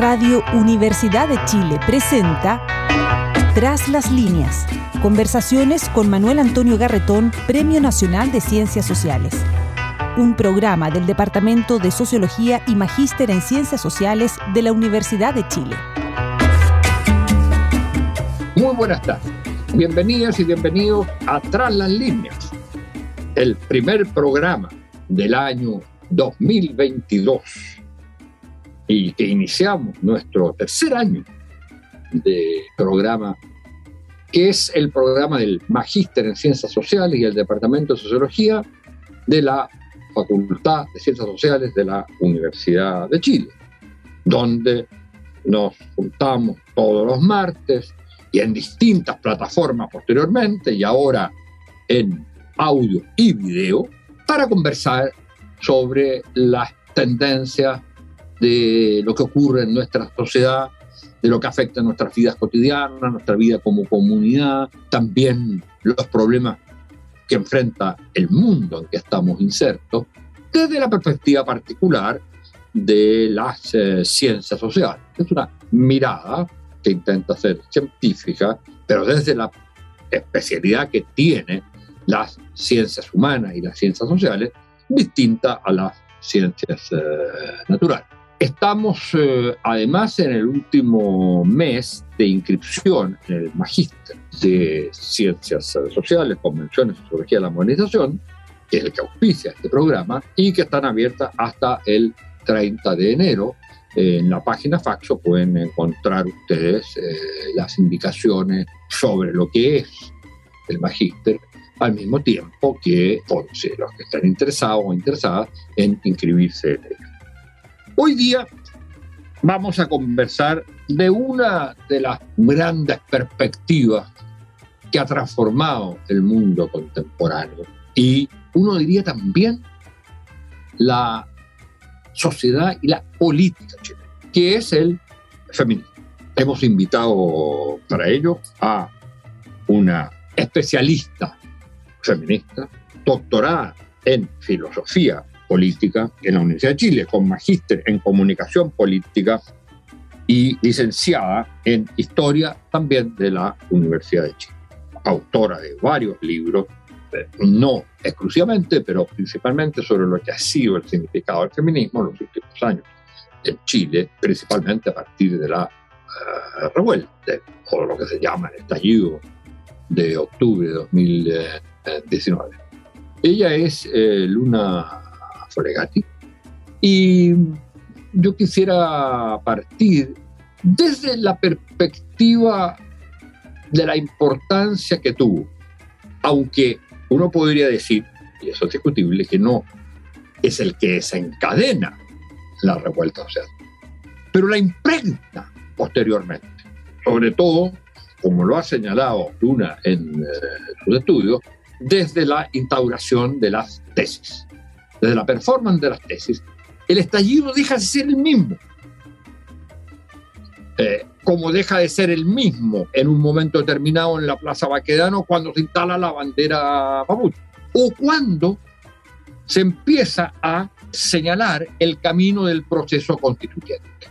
Radio Universidad de Chile presenta Tras las líneas, conversaciones con Manuel Antonio Garretón, Premio Nacional de Ciencias Sociales. Un programa del Departamento de Sociología y Magíster en Ciencias Sociales de la Universidad de Chile. Muy buenas tardes. Bienvenidas y bienvenidos a Tras las líneas, el primer programa del año 2022 y que iniciamos nuestro tercer año de programa, que es el programa del Magíster en Ciencias Sociales y el Departamento de Sociología de la Facultad de Ciencias Sociales de la Universidad de Chile, donde nos juntamos todos los martes y en distintas plataformas posteriormente y ahora en audio y video para conversar sobre las tendencias de lo que ocurre en nuestra sociedad, de lo que afecta a nuestras vidas cotidianas, nuestra vida como comunidad, también los problemas que enfrenta el mundo en que estamos insertos, desde la perspectiva particular de las ciencias sociales. Es una mirada que intenta ser científica, pero desde la especialidad que tiene las ciencias humanas y las ciencias sociales, distinta a las ciencias naturales. Estamos además en el último mes de inscripción en el Magíster de Ciencias Sociales, Convenciones de Sociología de la Modernización, que es el que auspicia este programa, y que están abiertas hasta el 30 de enero. En la página Faxo pueden encontrar ustedes las indicaciones sobre lo que es el Magíster, al mismo tiempo que los que están interesados o interesadas en inscribirse en él. Hoy día vamos a conversar de una de las grandes perspectivas que ha transformado el mundo contemporáneo y uno diría también la sociedad y la política chilena, que es el feminismo. Hemos invitado para ello a una especialista feminista, doctorada en filosofía política en la Universidad de Chile, con magíster en comunicación política y licenciada en historia también de la Universidad de Chile. Autora de varios libros, no exclusivamente, pero principalmente sobre lo que ha sido el significado del feminismo en los últimos años en Chile, principalmente a partir de la revuelta, o lo que se llama el estallido de octubre de 2019. Ella es Luna Folegatti y yo quisiera partir desde la perspectiva de la importancia que tuvo, aunque uno podría decir, y eso es discutible, que no es el que desencadena la revuelta social, pero la impregna posteriormente, sobre todo, como lo ha señalado Luna en sus estudios, desde la instauración de las tesis. Desde la performance de las tesis, el estallido deja de ser el mismo. Como deja de ser el mismo en un momento determinado en la Plaza Baquedano cuando se instala la bandera mapuche, o cuando se empieza a señalar el camino del proceso constituyente.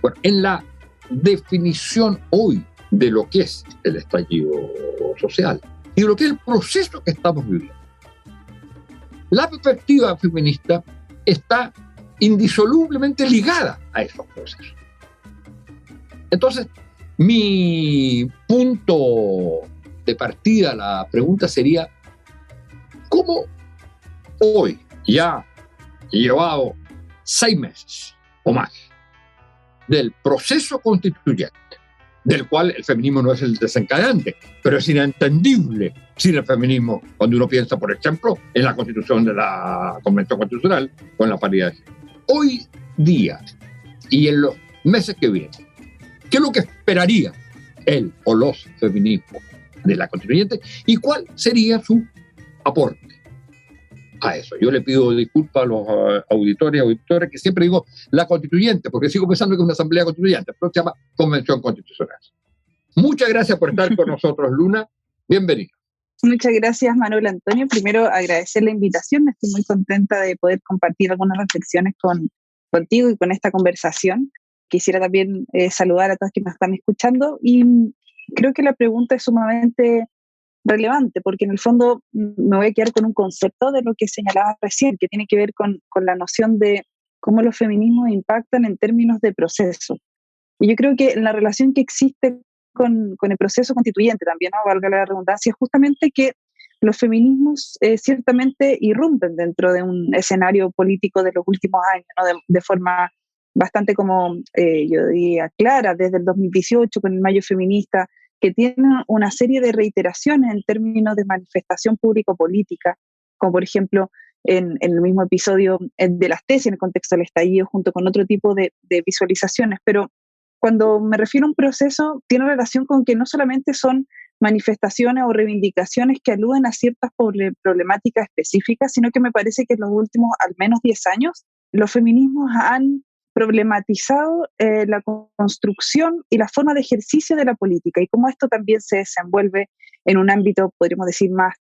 Bueno, en la definición hoy de lo que es el estallido social y de lo que es el proceso que estamos viviendo, la perspectiva feminista está indisolublemente ligada a esos procesos. Entonces, mi punto de partida a la pregunta sería, ¿cómo hoy, ya llevado 6 meses o más del proceso constituyente, del cual el feminismo no es el desencadenante, pero es inentendible sin el feminismo cuando uno piensa, por ejemplo, en la constitución de la Convención Constitucional con la paridad de género? Hoy día y en los meses que vienen, ¿qué es lo que esperaría él o los feminismos de la constituyente y cuál sería su aporte a eso? Yo le pido disculpas a los auditores y auditoras que siempre digo la constituyente, porque sigo pensando que es una asamblea constituyente, pero se llama Convención Constitucional. Muchas gracias por estar con nosotros, Luna. Bienvenida. Muchas gracias, Manuel Antonio. Primero, agradecer la invitación. Estoy muy contenta de poder compartir algunas reflexiones contigo y con esta conversación. quisiera también saludar a todos que nos están escuchando y creo que la pregunta es sumamente relevante porque en el fondo me voy a quedar con un concepto de lo que señalaba recién, que tiene que ver con la noción de cómo los feminismos impactan en términos de proceso. Y yo creo que la relación que existe con el proceso constituyente también, ¿no? Valga la redundancia, es justamente que los feminismos ciertamente irrumpen dentro de un escenario político de los últimos años, ¿no? De forma bastante como, yo diría, clara, desde el 2018 con el Mayo Feminista, que tiene una serie de reiteraciones en términos de manifestación público-política, como por ejemplo en el mismo episodio de las tesis en el contexto del estallido, junto con otro tipo de visualizaciones. Pero cuando me refiero a un proceso, tiene relación con que no solamente son manifestaciones o reivindicaciones que aluden a ciertas problemáticas específicas, sino que me parece que en los últimos al menos 10 años los feminismos han problematizado la construcción y la forma de ejercicio de la política y cómo esto también se desenvuelve en un ámbito, podríamos decir, más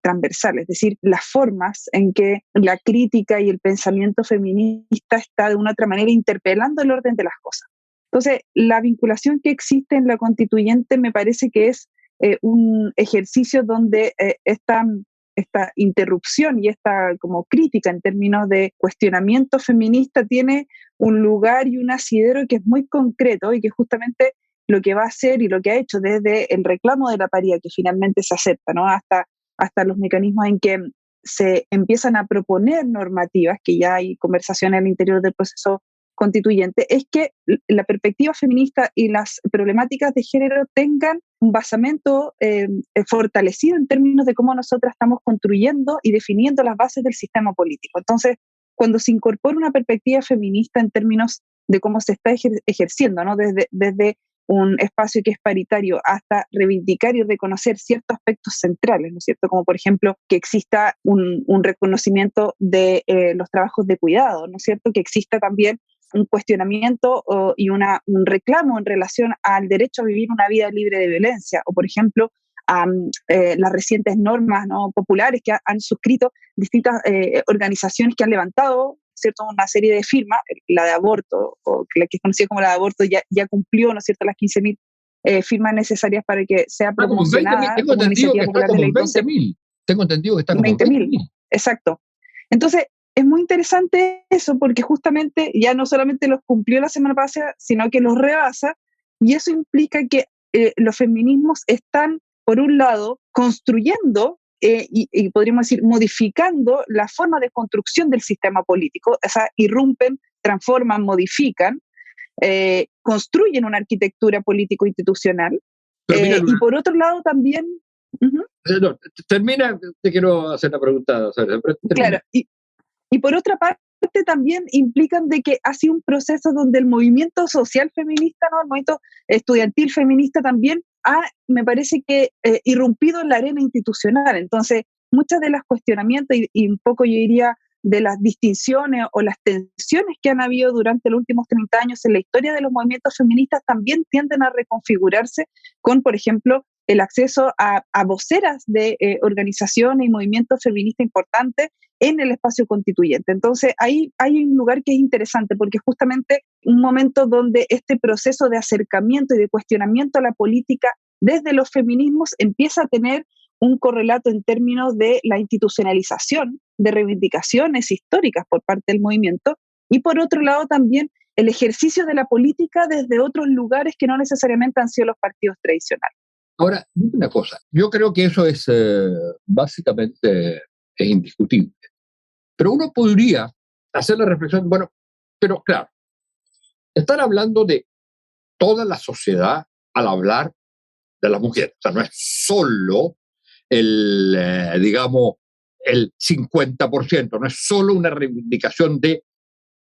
transversal, es decir, las formas en que la crítica y el pensamiento feminista está de una otra manera interpelando el orden de las cosas. Entonces, la vinculación que existe en la constituyente me parece que es un ejercicio donde esta interrupción y esta como crítica en términos de cuestionamiento feminista tiene un lugar y un asidero que es muy concreto y que justamente lo que va a hacer y lo que ha hecho desde el reclamo de la paridad que finalmente se acepta, ¿no? hasta los mecanismos en que se empiezan a proponer normativas, que ya hay conversaciones al interior del proceso constituyente, es que la perspectiva feminista y las problemáticas de género tengan un basamento fortalecido en términos de cómo nosotras estamos construyendo y definiendo las bases del sistema político. Entonces, cuando se incorpora una perspectiva feminista en términos de cómo se está ejerciendo, ¿no? Desde un espacio que es paritario hasta reivindicar y reconocer ciertos aspectos centrales, ¿no es cierto? Como por ejemplo que exista un reconocimiento de los trabajos de cuidado, ¿no es cierto? Que exista también un cuestionamiento y un reclamo en relación al derecho a vivir una vida libre de violencia, o por ejemplo a las recientes normas, ¿no? populares que han suscrito distintas organizaciones que han levantado, ¿cierto? Una serie de firmas, la de aborto, o la que es conocida como la de aborto, ya cumplió, ¿no es cierto?, las 15.000 firmas necesarias para que sea promocionada tengo como entendido iniciativa que está popular de como ley. 20.000. Tengo entendido que está como 20.000, exacto. Entonces, es muy interesante eso porque justamente ya no solamente los cumplió la semana pasada, sino que los rebasa, y eso implica que los feminismos están, por un lado, construyendo y podríamos decir modificando la forma de construcción del sistema político, o sea, irrumpen, transforman, modifican, construyen una arquitectura político-institucional, y por otro lado también... No, termina, te quiero hacer la pregunta. Claro, y por otra parte también implican de que ha sido un proceso donde el movimiento social feminista, ¿no? El movimiento estudiantil feminista también me parece que irrumpido en la arena institucional. Entonces, muchas de las cuestionamientos y un poco yo diría de las distinciones o las tensiones que han habido durante los últimos 30 años en la historia de los movimientos feministas también tienden a reconfigurarse con, por ejemplo, el acceso a voceras de organizaciones y movimientos feministas importantes en el espacio constituyente. Entonces, ahí hay un lugar que es interesante, porque justamente un momento donde este proceso de acercamiento y de cuestionamiento a la política desde los feminismos empieza a tener un correlato en términos de la institucionalización de reivindicaciones históricas por parte del movimiento, y por otro lado también el ejercicio de la política desde otros lugares que no necesariamente han sido los partidos tradicionales. Ahora, una cosa, yo creo que eso es básicamente es indiscutible. Pero uno podría hacer la reflexión, bueno, pero claro, están hablando de toda la sociedad al hablar de las mujeres. O sea, no es solo digamos, el 50%, no es solo una reivindicación de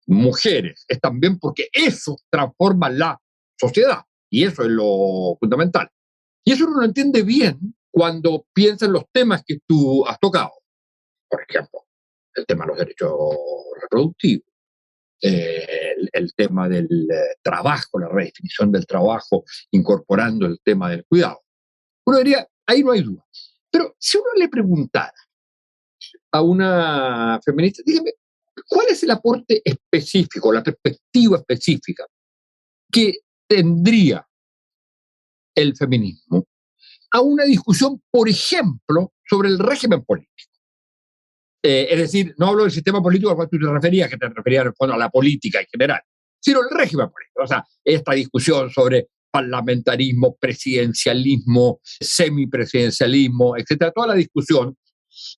mujeres, es también porque eso transforma la sociedad, y eso es lo fundamental. Y eso uno lo entiende bien cuando piensa en los temas que tú has tocado. Por ejemplo, el tema de los derechos reproductivos, el tema del trabajo, la redefinición del trabajo, incorporando el tema del cuidado. Uno diría, ahí no hay duda. Pero si uno le preguntara a una feminista, dígame, ¿cuál es el aporte específico, la perspectiva específica que tendría el feminismo a una discusión, por ejemplo, sobre el régimen político. Es decir, no hablo del sistema político al cual tú te referías, que te referías bueno, a la política en general, sino el régimen político. O sea, esta discusión sobre parlamentarismo, presidencialismo, semipresidencialismo, etcétera, toda la discusión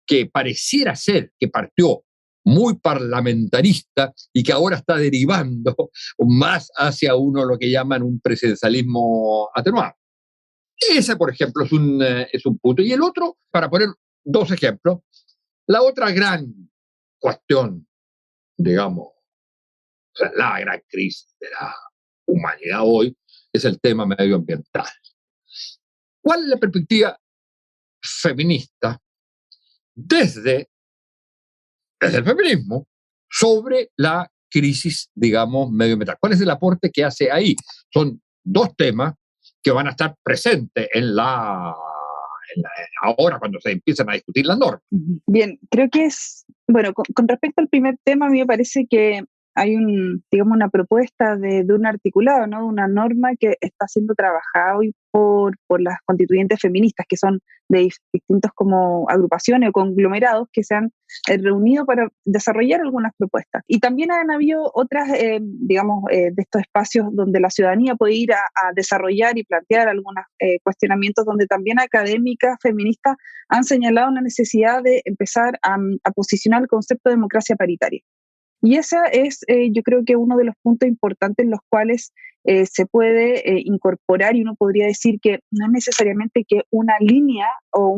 que pareciera ser que partió muy parlamentarista y que ahora está derivando más hacia lo que llaman un presidencialismo atenuado. Ese, por ejemplo, es un punto. Y el otro, para poner dos ejemplos, la otra gran cuestión, digamos, o sea, la gran crisis de la humanidad hoy, es el tema medioambiental. ¿Cuál es la perspectiva feminista desde el feminismo sobre la crisis, digamos, medioambiental? ¿Cuál es el aporte que hace ahí? Son dos temas que van a estar presentes ahora cuando se empiezan a discutir las normas. Bien, creo que bueno, con respecto al primer tema, a mí me parece que hay digamos, una propuesta de un articulado, ¿no? Una norma que está siendo trabajada hoy por las constituyentes feministas, que son de distintos como agrupaciones o conglomerados que se han reunido para desarrollar algunas propuestas. Y también han habido otras, digamos, de estos espacios donde la ciudadanía puede ir a desarrollar y plantear algunos cuestionamientos, donde también académicas feministas han señalado una necesidad de empezar a posicionar el concepto de democracia paritaria. Y ese es, yo creo que uno de los puntos importantes en los cuales se puede incorporar, y uno podría decir que no es necesariamente que una línea o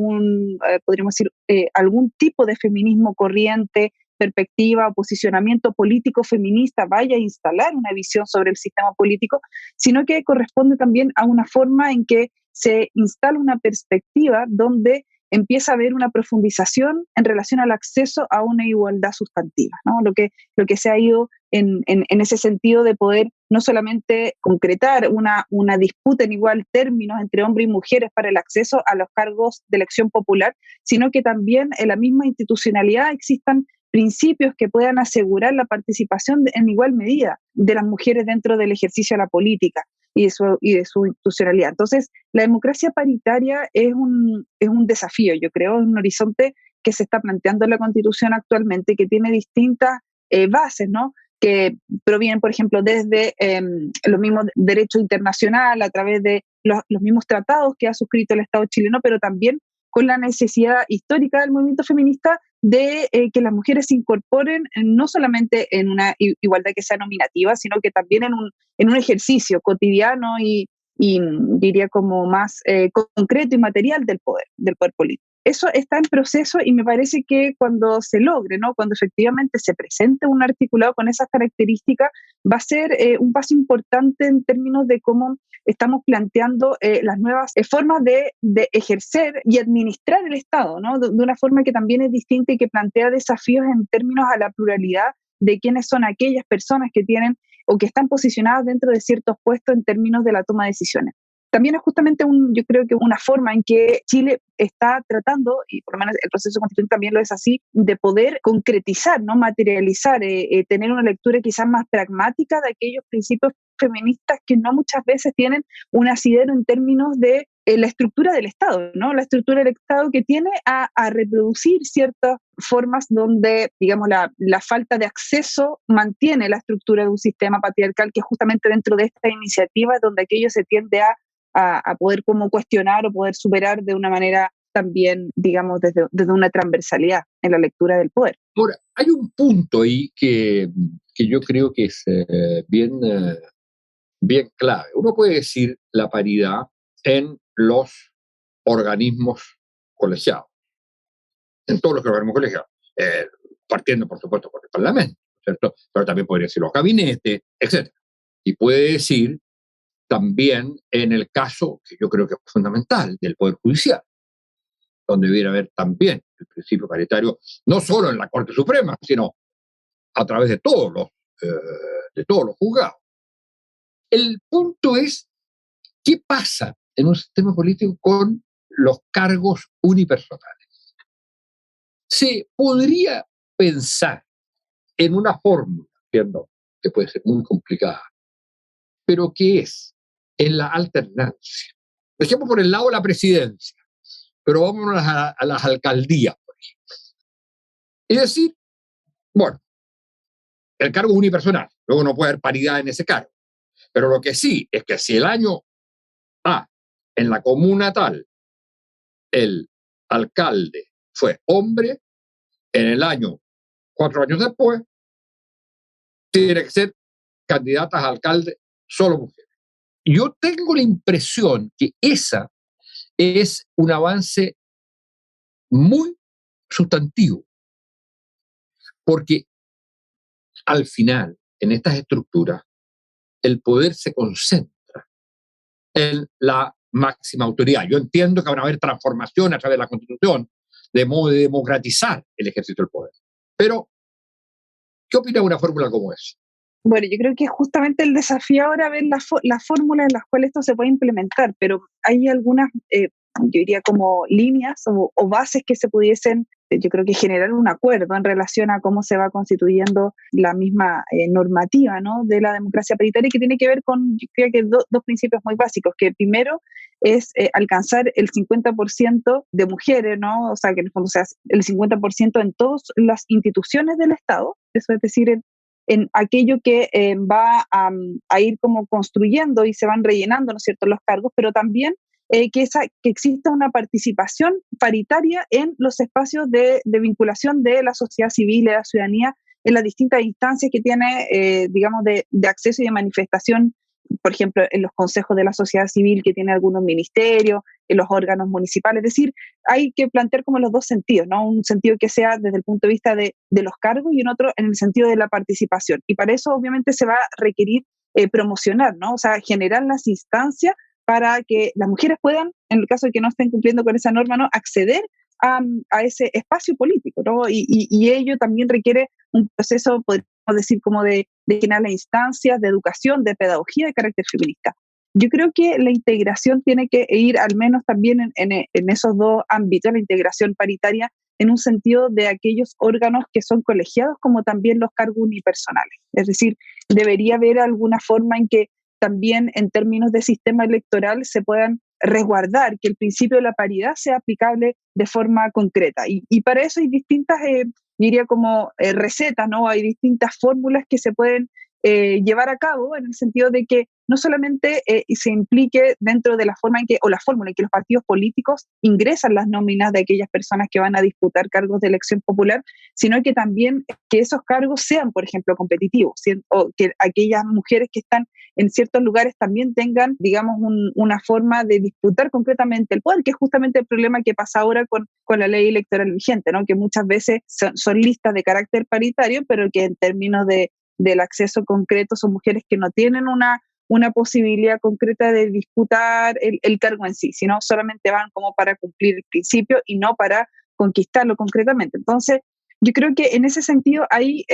podríamos decir, algún tipo de feminismo corriente, perspectiva o posicionamiento político feminista vaya a instalar una visión sobre el sistema político, sino que corresponde también a una forma en que se instala una perspectiva donde empieza a haber una profundización en relación al acceso a una igualdad sustantiva, ¿no? Lo que se ha ido en ese sentido de poder no solamente concretar una disputa en igual términos entre hombres y mujeres para el acceso a los cargos de elección popular, sino que también en la misma institucionalidad existan principios que puedan asegurar la participación en igual medida de las mujeres dentro del ejercicio de la política y de su institucionalidad. Entonces, la democracia paritaria es un desafío, yo creo, es un horizonte que se está planteando en la Constitución actualmente, que tiene distintas bases, ¿no? Que provienen, por ejemplo, desde los mismos derechos internacional, a través de los mismos tratados que ha suscrito el Estado chileno, pero también con la necesidad histórica del movimiento feminista de que las mujeres se incorporen no solamente en una igualdad que sea nominativa, sino que también en un ejercicio cotidiano y diría como más concreto y material del poder político. Eso está en proceso y me parece que cuando se logre, ¿no? Cuando efectivamente se presente un articulado con esas características, va a ser un paso importante en términos de cómo estamos planteando las nuevas formas de ejercer y administrar el Estado, ¿no? De una forma que también es distinta y que plantea desafíos en términos a la pluralidad de quiénes son aquellas personas que tienen o que están posicionadas dentro de ciertos puestos en términos de la toma de decisiones. También es justamente yo creo que una forma en que Chile está tratando, y por lo menos el proceso constituyente también lo es así, de poder concretizar, ¿no? Materializar, tener una lectura quizás más pragmática de aquellos principios feministas que no muchas veces tienen un asidero en términos de la estructura del Estado, ¿no? La estructura del Estado que tiene a reproducir ciertas formas donde, digamos, la falta de acceso mantiene la estructura de un sistema patriarcal, que justamente dentro de esta iniciativa es donde aquello se tiende a poder como cuestionar o poder superar de una manera también, digamos, desde una transversalidad en la lectura del poder. Ahora, hay un punto ahí que yo creo que es bien clave. Uno puede decir la paridad en los organismos colegiados, en todos los organismos colegiados, partiendo, por supuesto, por el Parlamento, ¿cierto? Pero también podría decir los gabinetes, etc. Y puede decir también en el caso, que yo creo que es fundamental, del Poder Judicial, donde debiera haber también el principio paritario, no solo en la Corte Suprema, sino a través de todos los juzgados. El punto es, ¿qué pasa en un sistema político con los cargos unipersonales? Se podría pensar en una fórmula, entiendo que puede ser muy complicada, pero que es en la alternancia. Dejemos por el lado de la presidencia, pero vámonos a las alcaldías, por ejemplo. Es decir, bueno, el cargo es unipersonal, luego no puede haber paridad en ese cargo. Pero lo que sí es que si el año A, en la comuna tal, el alcalde fue hombre, en el año, 4 años después, tiene que ser candidatas a alcalde solo mujeres. Yo tengo la impresión que esa es un avance muy sustantivo, porque al final, en estas estructuras, el poder se concentra en la máxima autoridad. Yo entiendo que van a haber transformaciones a través de la Constitución, de modo de democratizar el ejercicio del poder. Pero, ¿qué opina de una fórmula como esa? Bueno, yo creo que justamente el desafío ahora es ver las fórmulas en las cuales esto se puede implementar, pero hay algunas, yo diría como líneas o bases que se pudiesen, yo creo que generar un acuerdo en relación a cómo se va constituyendo la misma normativa, ¿no?, de la democracia paritaria, que tiene que ver con, yo creo que dos principios muy básicos, que primero es alcanzar el 50% de mujeres, ¿no?, o sea, que en el fondo sea el 50% en todas las instituciones del Estado, eso es decir, en aquello que va a ir como construyendo y se van rellenando, ¿no es cierto?, los cargos, pero también que exista una participación paritaria en los espacios de vinculación de la sociedad civil, de la ciudadanía, en las distintas instancias que tiene, digamos, de acceso y de manifestación, por ejemplo, en los consejos de la sociedad civil que tiene algunos ministerios, en los órganos municipales. Es decir, hay que plantear como los dos sentidos, ¿no? Un sentido que sea desde el punto de vista de los cargos y un otro en el sentido de la participación. Y para eso obviamente se va a requerir promocionar, ¿no? O sea, generar las instancias para que las mujeres puedan, en el caso de que no estén cumpliendo con esa norma, ¿no?, acceder a ese espacio político, ¿no? Y ello también requiere un proceso, podríamos decir, como de generar las instancias de educación, de pedagogía de carácter feminista. Yo creo que la integración tiene que ir al menos también en esos dos ámbitos, la integración paritaria en un sentido de aquellos órganos que son colegiados como también los cargos unipersonales. Es decir, debería haber alguna forma en que también en términos de sistema electoral se puedan resguardar que el principio de la paridad sea aplicable de forma concreta. Y para eso hay distintas, diría como recetas, ¿no? Hay distintas fórmulas que se pueden llevar a cabo en el sentido de que no solamente se implique dentro de la forma en que, o la fórmula en que los partidos políticos ingresan las nóminas de aquellas personas que van a disputar cargos de elección popular, sino que también que esos cargos sean, por ejemplo, competitivos, o que aquellas mujeres que están en ciertos lugares también tengan, digamos, una forma de disputar concretamente el poder, que es justamente el problema que pasa ahora con la ley electoral vigente, ¿no?, que muchas veces son listas de carácter paritario, pero que en términos del acceso concreto son mujeres que no tienen una posibilidad concreta de disputar el cargo en sí, sino solamente van como para cumplir el principio y no para conquistarlo concretamente. Entonces, yo creo que en ese sentido hay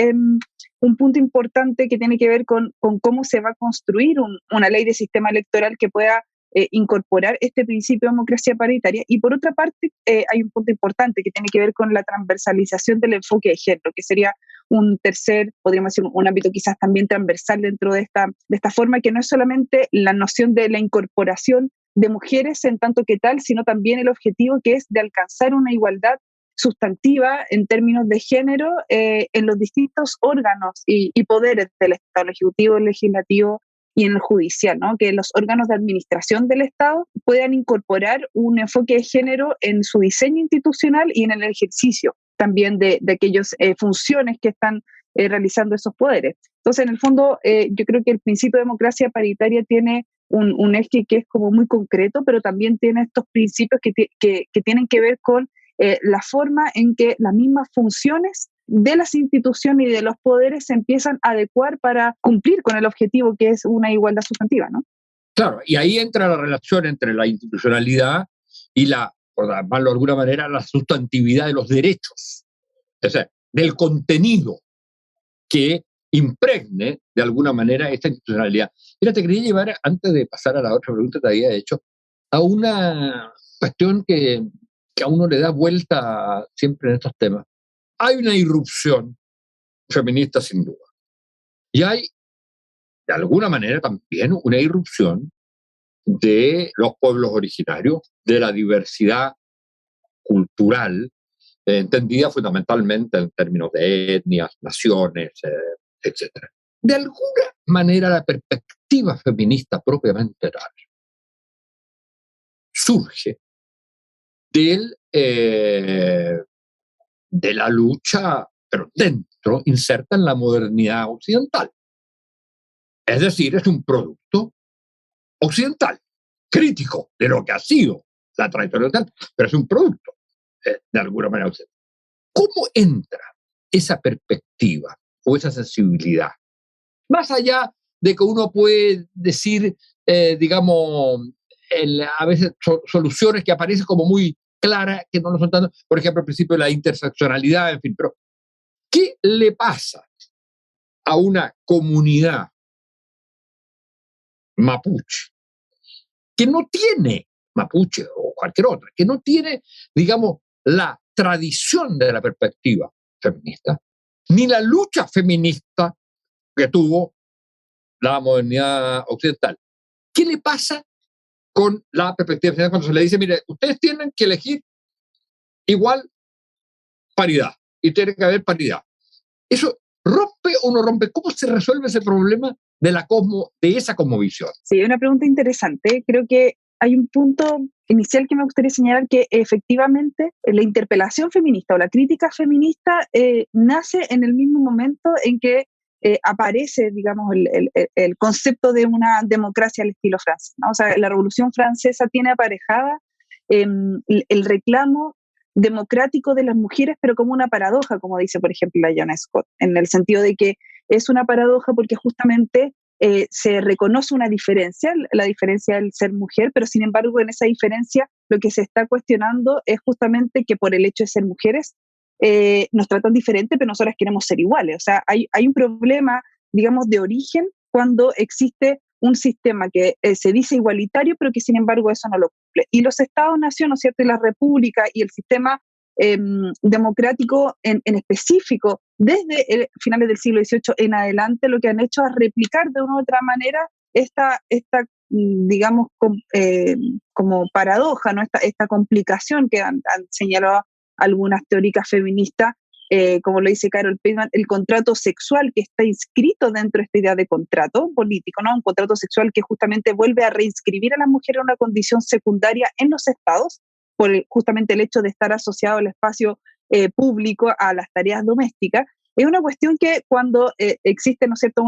un punto importante que tiene que ver con cómo se va a construir una ley de sistema electoral que pueda incorporar este principio de democracia paritaria. Y por otra parte, hay un punto importante que tiene que ver con la transversalización del enfoque de género, que sería un tercer, podríamos decir, un ámbito quizás también transversal dentro de esta forma, que no es solamente la noción de la incorporación de mujeres en tanto que tal, sino también el objetivo que es de alcanzar una igualdad sustantiva en términos de género en los distintos órganos y poderes del Estado, el ejecutivo, el legislativo y en el judicial, ¿no? Que los órganos de administración del Estado puedan incorporar un enfoque de género en su diseño institucional y en el ejercicio también de aquellas funciones que están realizando esos poderes. Entonces, en el fondo, yo creo que el principio de democracia paritaria tiene un eje que es como muy concreto, pero también tiene estos principios que tienen que ver con la forma en que las mismas funciones de las instituciones y de los poderes se empiezan a adecuar para cumplir con el objetivo que es una igualdad sustantiva, ¿no? Claro, y ahí entra la relación entre la institucionalidad y por llamarlo de alguna manera, la sustantividad de los derechos, o sea, del contenido que impregne de alguna manera esta institucionalidad. Mira, te quería llevar, antes de pasar a la otra pregunta que te había hecho, a una cuestión que a uno le da vuelta siempre en estos temas. Hay una irrupción feminista sin duda. Y hay de alguna manera también una irrupción de los pueblos originarios, de la diversidad cultural, entendida fundamentalmente en términos de etnias, naciones, etc. De alguna manera la perspectiva feminista propiamente tal surge de la lucha, pero dentro, inserta en la modernidad occidental. Es decir, es un producto occidental, crítico de lo que ha sido la tradición occidental, pero es un producto, de alguna manera occidental. ¿Cómo entra esa perspectiva o esa sensibilidad? Más allá de que uno puede decir, digamos, a veces soluciones que aparecen como muy claras, que no lo son tanto, por ejemplo, el principio de la interseccionalidad, en fin, pero ¿qué le pasa a una comunidad mapuche que no tiene, mapuche o cualquier otra, que no tiene, digamos, la tradición de la perspectiva feminista, ni la lucha feminista que tuvo la modernidad occidental? ¿Qué le pasa con la perspectiva feminista cuando se le dice, mire, ustedes tienen que elegir igual paridad y tiene que haber paridad? ¿Eso rompe o no rompe? ¿Cómo se resuelve ese problema de esa cosmovisión? Sí, una pregunta interesante. Creo que hay un punto inicial que me gustaría señalar, que efectivamente la interpelación feminista o la crítica feminista nace en el mismo momento en que aparece, digamos, el concepto de una democracia al estilo francés, ¿no? O sea, la Revolución Francesa tiene aparejada el reclamo democrático de las mujeres, pero como una paradoja, como dice, por ejemplo, la Joan Scott, en el sentido de que es una paradoja porque justamente se reconoce una diferencia, la diferencia del ser mujer, pero sin embargo en esa diferencia lo que se está cuestionando es justamente que por el hecho de ser mujeres nos tratan diferente, pero nosotras queremos ser iguales. O sea, hay un problema, digamos, de origen cuando existe un sistema que se dice igualitario, pero que sin embargo eso no lo cumple. Y los Estados-nación, ¿no es cierto?, y la República y el sistema democrático en específico, desde finales del siglo XVIII en adelante, lo que han hecho es replicar de una u otra manera esta digamos, como paradoja, ¿no? Esta complicación que han señalado algunas teóricas feministas, como lo dice Carol Pitman, el contrato sexual que está inscrito dentro de esta idea de contrato político, ¿no? Un contrato sexual que justamente vuelve a reinscribir a la mujer en una condición secundaria en los estados, por justamente el hecho de estar asociado al espacio público, a las tareas domésticas. Es una cuestión que cuando existe, ¿no es cierto?,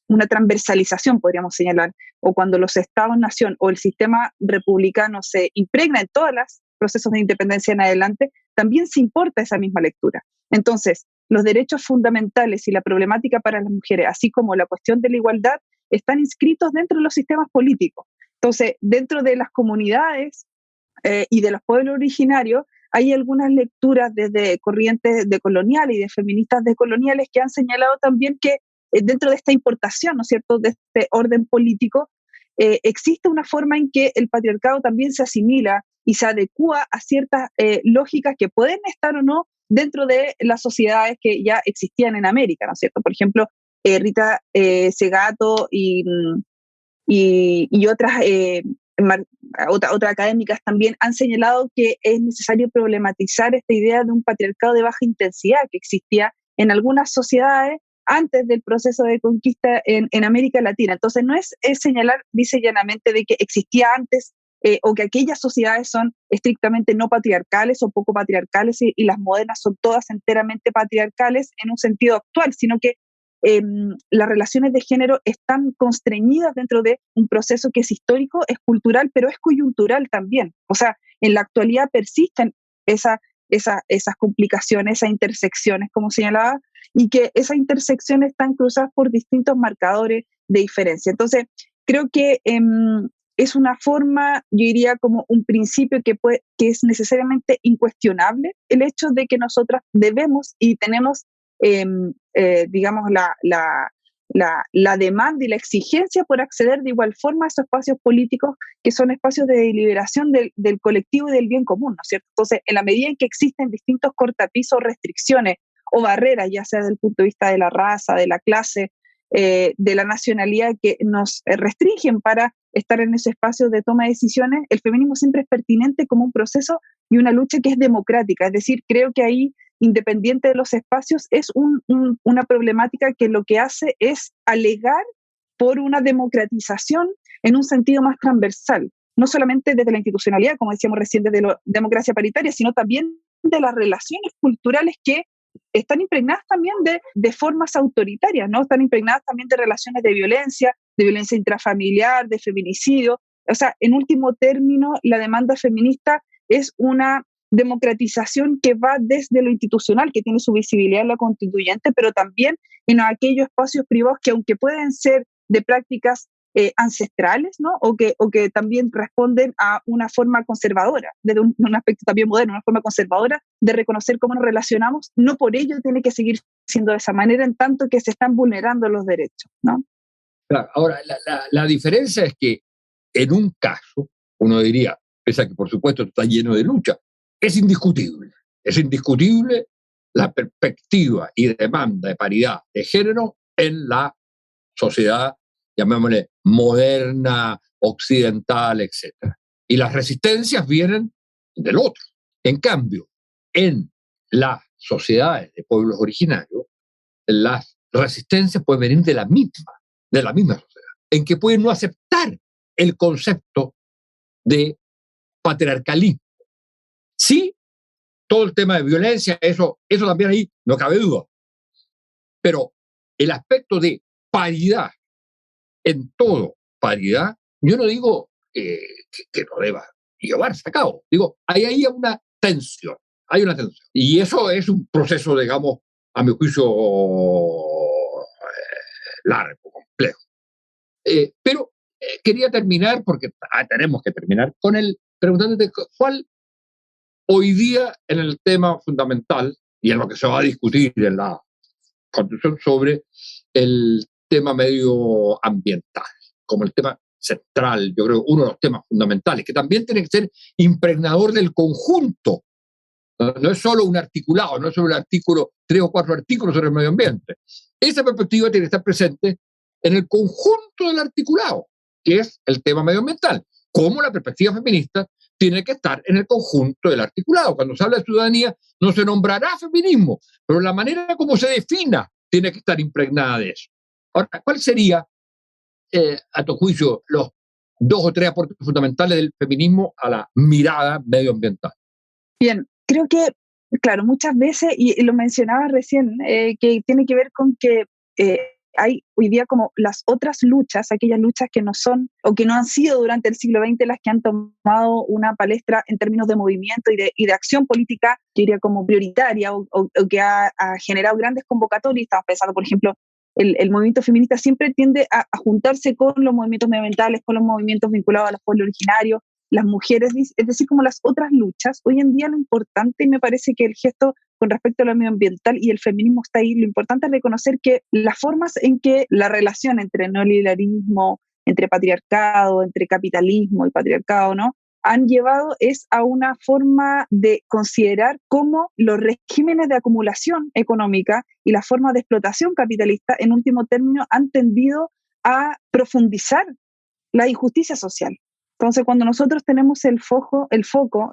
una transversalización, podríamos señalar, o cuando los estados-nación o el sistema republicano se impregna en todos los procesos de independencia en adelante, también se importa esa misma lectura. Entonces, los derechos fundamentales y la problemática para las mujeres, así como la cuestión de la igualdad, están inscritos dentro de los sistemas políticos. Entonces, dentro de las comunidades y de los pueblos originarios, hay algunas lecturas desde corrientes decoloniales y de feministas decoloniales que han señalado también que dentro de esta importación, ¿no es cierto?, de este orden político, existe una forma en que el patriarcado también se asimila y se adecúa a ciertas lógicas que pueden estar o no dentro de las sociedades que ya existían en América, ¿no es cierto? Por ejemplo, Rita Segato y otras académicas también han señalado que es necesario problematizar esta idea de un patriarcado de baja intensidad que existía en algunas sociedades antes del proceso de conquista en América Latina. Entonces no es señalar, dice llanamente, de que existía antes o que aquellas sociedades son estrictamente no patriarcales o poco patriarcales y las modernas son todas enteramente patriarcales en un sentido actual, sino que las relaciones de género están constreñidas dentro de un proceso que es histórico, es cultural, pero es coyuntural también. O sea, en la actualidad persisten esas complicaciones, esas intersecciones, como señalaba, y que esas intersecciones están cruzadas por distintos marcadores de diferencia. Entonces, creo que es una forma, yo diría como un principio que es necesariamente incuestionable, el hecho de que nosotras debemos y tenemos digamos, la demanda y la exigencia por acceder de igual forma a esos espacios políticos que son espacios de deliberación del colectivo y del bien común, ¿no es cierto? Entonces, en la medida en que existen distintos cortapisos, restricciones o barreras, ya sea desde el punto de vista de la raza, de la clase, de la nacionalidad, que nos restringen para estar en ese espacio de toma de decisiones, el feminismo siempre es pertinente como un proceso y una lucha que es democrática. Es decir, creo que ahí, independiente de los espacios, es una problemática que lo que hace es alegar por una democratización en un sentido más transversal, no solamente desde la institucionalidad, como decíamos recién, desde la democracia paritaria, sino también de las relaciones culturales que están impregnadas también de formas autoritarias, ¿no? Están impregnadas también de relaciones de violencia intrafamiliar, de feminicidio. O sea, en último término, la demanda feminista es una democratización que va desde lo institucional, que tiene su visibilidad en la constituyente, pero también en aquellos espacios privados que, aunque pueden ser de prácticas ancestrales, ¿no? O que también responden a una forma conservadora, desde un aspecto también moderno, una forma conservadora de reconocer cómo nos relacionamos, no por ello tiene que seguir siendo de esa manera, en tanto que se están vulnerando los derechos, ¿no? Claro, ahora, la diferencia es que en un caso, uno diría, pese a que por supuesto está lleno de lucha, es indiscutible la perspectiva y demanda de paridad de género en la sociedad, llamémosle, moderna, occidental, etc. Y las resistencias vienen del otro. En cambio, en las sociedades de pueblos originarios, las resistencias pueden venir de la misma sociedad, en que pueden no aceptar el concepto de patriarcalismo. Sí, todo el tema de violencia, eso también ahí no cabe duda. Pero el aspecto de paridad, en todo paridad, yo no digo que no deba llevarse a cabo. Digo, hay ahí una tensión. Y eso es un proceso, digamos, a mi juicio, largo, complejo. Pero quería terminar, porque tenemos que terminar, con preguntándote cuál hoy día en el tema fundamental, y en lo que se va a discutir en la Constitución sobre el tema medioambiental, como el tema central, yo creo, uno de los temas fundamentales, que también tiene que ser impregnador del conjunto. No es solo un articulado, no es solo un artículo, 3 o 4 artículos sobre el medio ambiente. Esa perspectiva tiene que estar presente en el conjunto del articulado, que es el tema medioambiental. Como la perspectiva feminista tiene que estar en el conjunto del articulado. Cuando se habla de ciudadanía, no se nombrará feminismo, pero la manera como se defina tiene que estar impregnada de eso. Ahora, ¿cuál sería, a tu juicio, los 2 o 3 aportes fundamentales del feminismo a la mirada medioambiental? Bien, creo que, claro, muchas veces, y lo mencionaba recién, que tiene que ver con que hay hoy día como las otras luchas, aquellas luchas que no son o que no han sido durante el siglo XX las que han tomado una palestra en términos de movimiento y de acción política, yo diría como prioritaria o que ha generado grandes convocatorias. Estamos pensando, por ejemplo, el movimiento feminista siempre tiende a juntarse con los movimientos medioambientales, con los movimientos vinculados a los pueblos originarios, las mujeres, es decir, como las otras luchas. Hoy en día lo importante, y me parece que el gesto con respecto a lo medioambiental y el feminismo está ahí, lo importante es reconocer que las formas en que la relación entre neoliberalismo, entre patriarcado, entre capitalismo y patriarcado, ¿no?, han llevado es a una forma de considerar cómo los regímenes de acumulación económica y las formas de explotación capitalista, en último término, han tendido a profundizar la injusticia social. Entonces, cuando nosotros tenemos el foco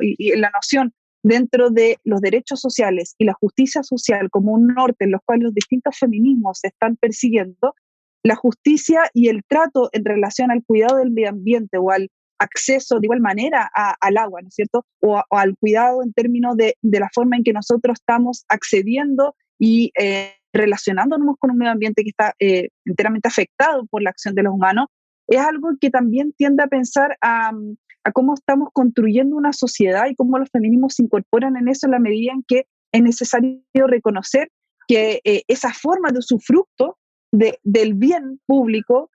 y la noción dentro de los derechos sociales y la justicia social como un norte en los cuales los distintos feminismos se están persiguiendo, la justicia y el trato en relación al cuidado del medio ambiente o al acceso de igual manera al agua, ¿no es cierto? O al cuidado en términos de la forma en que nosotros estamos accediendo y relacionándonos con un medio ambiente que está enteramente afectado por la acción de los humanos, es algo que también tiende a pensar a cómo estamos construyendo una sociedad y cómo los feminismos se incorporan en eso en la medida en que es necesario reconocer que esa forma de usufructo del bien público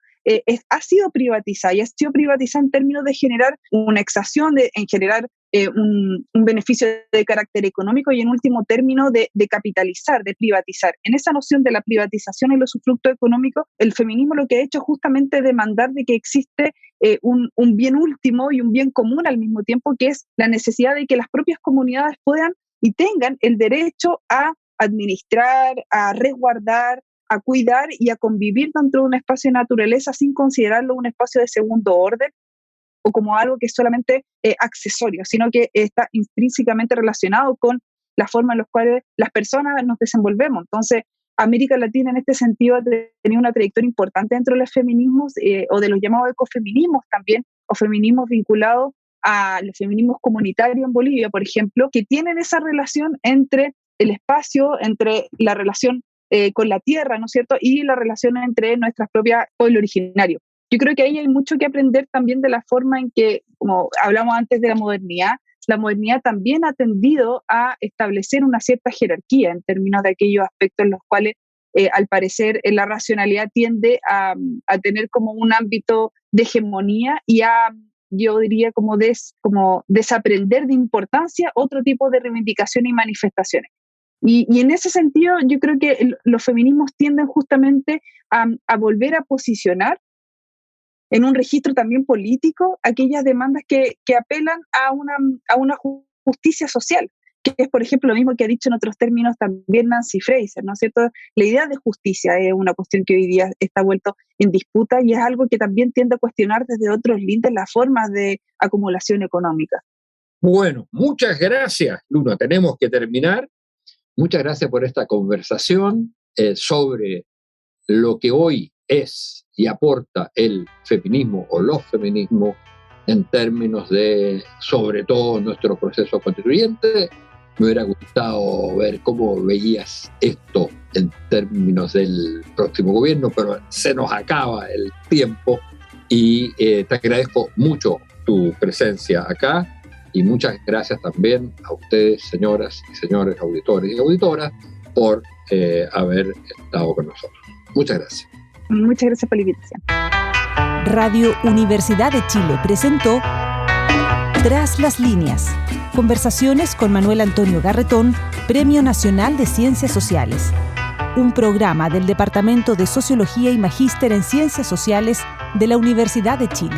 ha sido privatizada, y ha sido privatizada en términos de generar una exacción, en generar un beneficio de carácter económico y en último término de capitalizar, de privatizar. En esa noción de la privatización y el usufructo económico, el feminismo lo que ha hecho es justamente demandar de que existe un bien último y un bien común al mismo tiempo, que es la necesidad de que las propias comunidades puedan y tengan el derecho a administrar, a resguardar, a cuidar y a convivir dentro de un espacio de naturaleza sin considerarlo un espacio de segundo orden o como algo que es solamente accesorio, sino que está intrínsecamente relacionado con la forma en la cual las personas nos desenvolvemos. Entonces, América Latina en este sentido ha tenido una trayectoria importante dentro de los feminismos o de los llamados ecofeminismos también, o feminismos vinculados a los feminismos comunitarios en Bolivia, por ejemplo, que tienen esa relación entre el espacio, entre la relación con la tierra, ¿no es cierto?, y la relación entre nuestras propias pueblos originarios. Yo creo que ahí hay mucho que aprender también de la forma en que, como hablamos antes de la modernidad también ha tendido a establecer una cierta jerarquía en términos de aquellos aspectos en los cuales, al parecer, la racionalidad tiende a tener como un ámbito de hegemonía y a, yo diría, como desaprender de importancia otro tipo de reivindicaciones y manifestaciones. Y en ese sentido, yo creo que los feminismos tienden justamente a volver a posicionar en un registro también político aquellas demandas que apelan a una justicia social, que es, por ejemplo, lo mismo que ha dicho en otros términos también Nancy Fraser, ¿no es cierto? La idea de justicia es una cuestión que hoy día está vuelto en disputa y es algo que también tiende a cuestionar desde otros límites las formas de acumulación económica. Bueno, muchas gracias, Luna. Tenemos que terminar. Muchas gracias por esta conversación sobre lo que hoy es y aporta el feminismo o los feminismos en términos de, sobre todo, nuestro proceso constituyente. Me hubiera gustado ver cómo veías esto en términos del próximo gobierno, pero se nos acaba el tiempo y te agradezco mucho tu presencia acá y muchas gracias también a ustedes, señoras y señores auditores y auditoras, por haber estado con nosotros. Muchas gracias. Muchas gracias por la invitación. Radio Universidad de Chile presentó Tras las líneas. Conversaciones con Manuel Antonio Garretón, Premio Nacional de Ciencias Sociales. Un programa del Departamento de Sociología y Magíster en Ciencias Sociales de la Universidad de Chile.